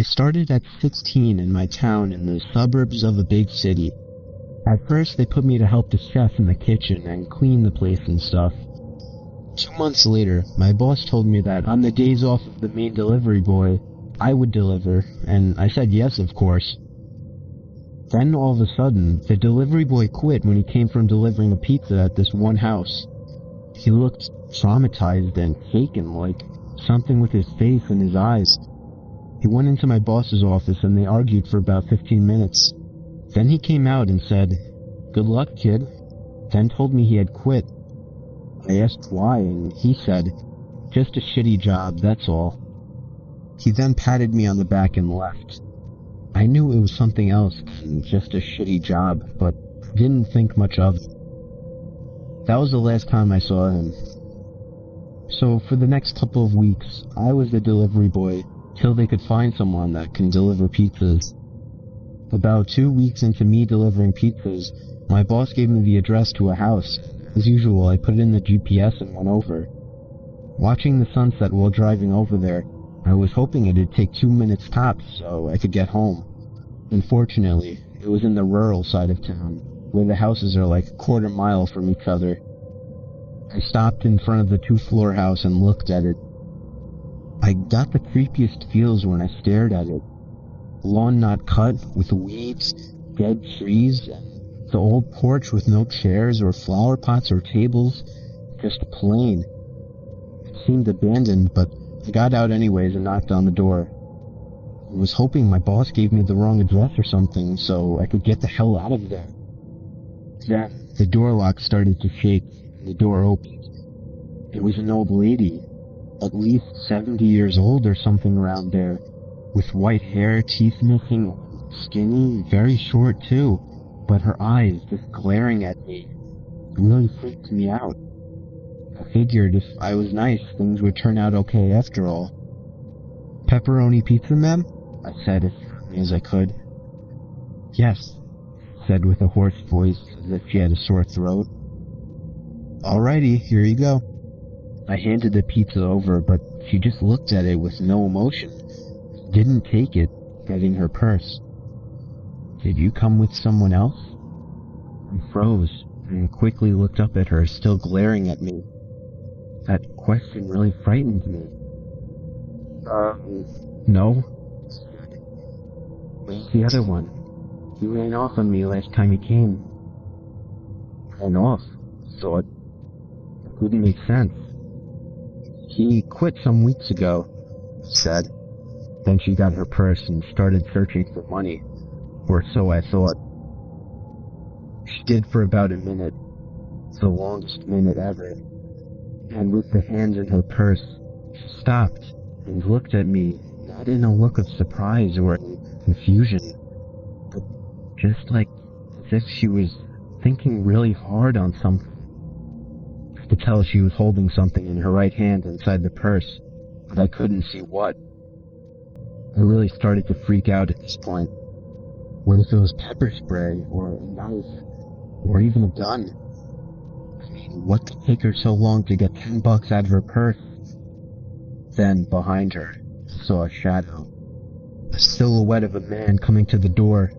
I started at 16 in my town in the suburbs of a big city. At first, they put me to help the chef in the kitchen and clean the place and stuff. 2 months later, my boss told me that on the days off of the main delivery boy, I would deliver, and I said yes, of course. Then all of a sudden, the delivery boy quit when he came from delivering a pizza at this one house. He looked traumatized and shaken, like something with his face and his eyes. He went into my boss's office and they argued for about 15 minutes. Then he came out and said, "Good luck, kid," then told me he had quit. I asked why, and he said, "Just a shitty job, that's all." He then patted me on the back and left. I knew it was something else than just a shitty job, but didn't think much of it. That was the last time I saw him. So for the next couple of weeks, I was the delivery boy till they could find someone that can deliver pizzas. About 2 weeks into me delivering pizzas, my boss gave me the address to a house. As usual, I put it in the GPS and went over. Watching the sunset while driving over there, I was hoping it'd take 2 minutes tops so I could get home. Unfortunately, it was in the rural side of town, where the houses are like a quarter mile from each other. I stopped in front of the 2-floor house and looked at it. I got the creepiest feels when I stared at it. Lawn not cut, with weeds, dead trees, and the old porch with no chairs or flower pots or tables, just plain. It seemed abandoned, but I got out anyways and knocked on the door. I was hoping my boss gave me the wrong address or something so I could get the hell out of there. Then the door lock started to shake and the door opened. It was an old lady, at least 70 years old or something around there, with white hair, teeth missing, skinny, very short too, but her eyes just glaring at me really freaked me out. I figured if I was nice, things would turn out okay after all. "Pepperoni pizza, ma'am?" I said as calmly as I could. "Yes," said with a hoarse voice as if she had a sore throat. "Alrighty, here you go." I handed the pizza over, but she just looked at it with no emotion. Didn't take it, getting her purse. "Did you come with someone else?" I froze and quickly looked up at her, still glaring at me. That question really frightened me. No." "Where's the other one? He ran off on me last time he came." "Ran off?" Thought. It couldn't make sense. "He quit some weeks ago," said. Then she got her purse and started searching for money, or so I thought. She did for about a minute, the longest minute ever, and with the hands in her purse, she stopped and looked at me, not in a look of surprise or confusion, but just like as if she was thinking really hard on something. I could tell she was holding something in her right hand inside the purse, but I couldn't see what. I really started to freak out at this point. What if it was pepper spray, or a knife, or even a gun? I mean, what could take her so long to get $10 out of her purse? Then, behind her, I saw a shadow. A silhouette of a man coming to the door.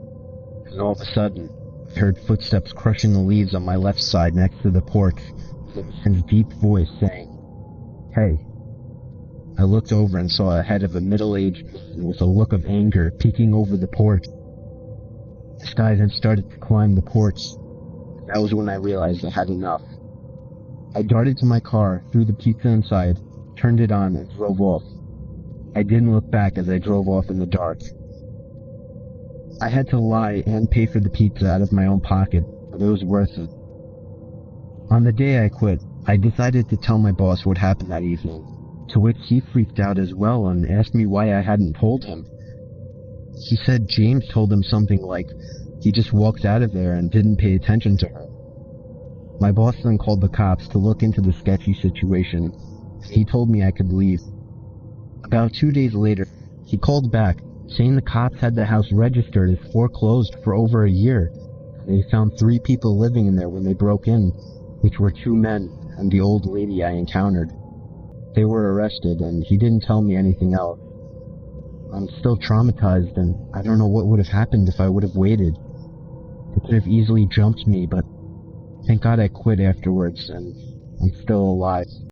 And all of a sudden, I heard footsteps crushing the leaves on my left side next to the porch, with a man's deep voice saying, "Hey." I looked over and saw a head of a middle-aged man with a look of anger peeking over the porch. This guy then started to climb the porch. That was when I realized I had enough. I darted to my car, threw the pizza inside, turned it on, and drove off. I didn't look back as I drove off in the dark. I had to lie and pay for the pizza out of my own pocket, but it was worth it. On the day I quit, I decided to tell my boss what happened that evening, to which he freaked out as well and asked me why I hadn't told him. He said James told him something like he just walked out of there and didn't pay attention to her. My boss then called the cops to look into the sketchy situation. He told me I could leave. About 2 days later, he called back, saying the cops had the house registered as foreclosed for over a year. They found 3 people living in there when they broke in, which were 2 men and the old lady I encountered. They were arrested, and he didn't tell me anything else. I'm still traumatized, and I don't know what would have happened if I would have waited. They could have easily jumped me, but thank God I quit afterwards, and I'm still alive.